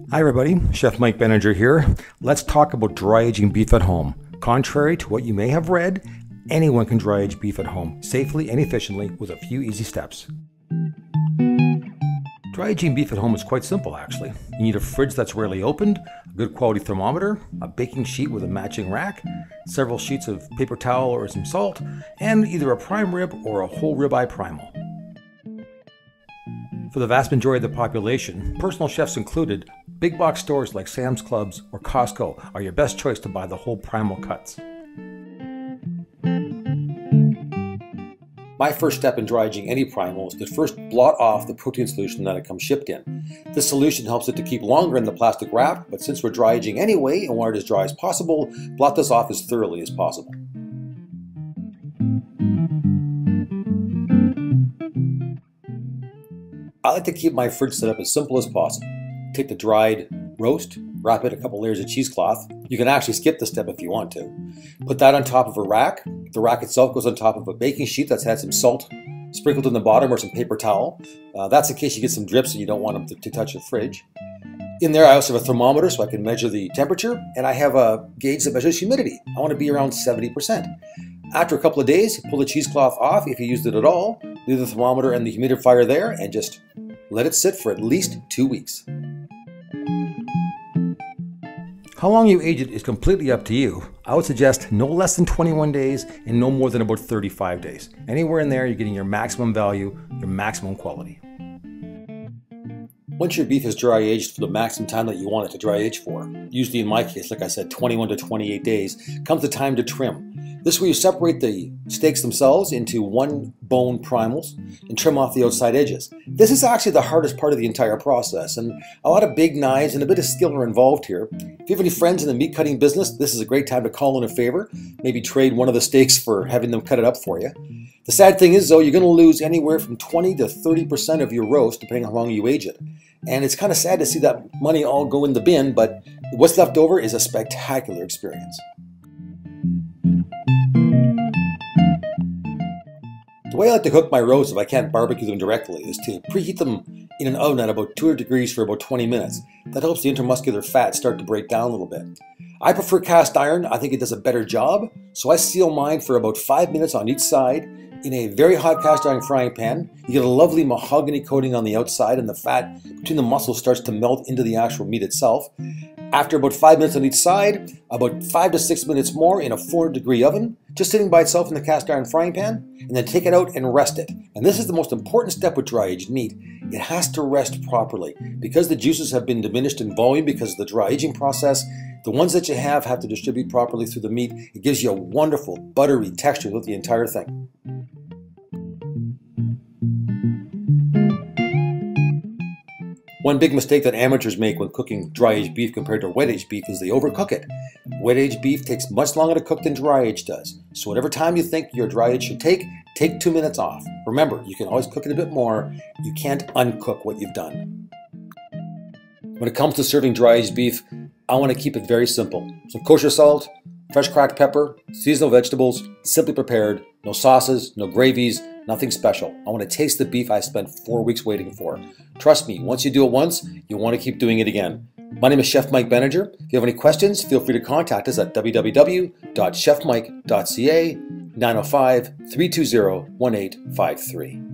Hi everybody, Chef Mike Benninger here. Let's talk about dry aging beef at home. Contrary to what you may have read, anyone can dry age beef at home safely and efficiently with a few easy steps. Dry aging beef at home is quite simple actually. You need a fridge that's rarely opened, a good quality thermometer, a baking sheet with a matching rack, several sheets of paper towel or some salt, and either a prime rib or a whole ribeye primal. For the vast majority of the population, personal chefs included, big box stores like Sam's Clubs or Costco are your best choice to buy the whole primal cuts. My first step in dry aging any primal is to first blot off the protein solution that it comes shipped in. This solution helps it to keep longer in the plastic wrap, but since we're dry aging anyway and want it as dry as possible, blot this off as thoroughly as possible. I like to keep my fridge set up as simple as possible. Take the dried roast, wrap it in a couple layers of cheesecloth. You can actually skip this step if you want to. Put that on top of a rack. The rack itself goes on top of a baking sheet that's had some salt sprinkled in the bottom or some paper towel. That's in case you get some drips and you don't want them to touch the fridge. In there I also have a thermometer so I can measure the temperature, and I have a gauge that measures humidity. I want to be around 70%. After a couple of days, pull the cheesecloth off if you used it at all, leave the thermometer and the humidifier there, and just let it sit for at least 2 weeks. How long you age it is completely up to you. I would suggest no less than 21 days and no more than about 35 days. Anywhere in there, you're getting your maximum value, your maximum quality. Once your beef is dry aged for the maximum time that you want it to dry age for, usually in my case, like I said, 21 to 28 days, comes the time to trim. This is where you separate the steaks themselves into one bone primals and trim off the outside edges. This is actually the hardest part of the entire process, and a lot of big knives and a bit of skill are involved here. If you have any friends in the meat cutting business, this is a great time to call in a favor, maybe trade one of the steaks for having them cut it up for you. The sad thing is though, you're going to lose anywhere from 20 to 30% of your roast depending on how long you age it. And it's kind of sad to see that money all go in the bin, but what's left over is a spectacular experience. The way I like to cook my roasts if I can't barbecue them directly is to preheat them in an oven at about 200 degrees for about 20 minutes. That helps the intermuscular fat start to break down a little bit. I prefer cast iron. I think it does a better job, so I seal mine for about 5 minutes on each side in a very hot cast iron frying pan. You get a lovely mahogany coating on the outside, and the fat between the muscles starts to melt into the actual meat itself. After about 5 minutes on each side, about 5 to 6 minutes more in a 400-degree oven, just sitting by itself in the cast iron frying pan, and then take it out and rest it. And this is the most important step with dry aged meat. It has to rest properly. Because the juices have been diminished in volume because of the dry aging process, the ones that you have to distribute properly through the meat. It gives you a wonderful buttery texture with the entire thing. One big mistake that amateurs make when cooking dry-aged beef compared to wet-aged beef is they overcook it. Wet-aged beef takes much longer to cook than dry-aged does. So whatever time you think your dry-aged should take 2 minutes off. Remember, you can always cook it a bit more. You can't uncook what you've done. When it comes to serving dry-aged beef, I want to keep it very simple. Some kosher salt, fresh cracked pepper, seasonal vegetables, simply prepared, no sauces, no gravies, nothing special. I want to taste the beef I spent 4 weeks waiting for. Trust me, once you do it once, you'll want to keep doing it again. My name is Chef Mike Benninger. If you have any questions, feel free to contact us at www.chefmike.ca 905-320-1853.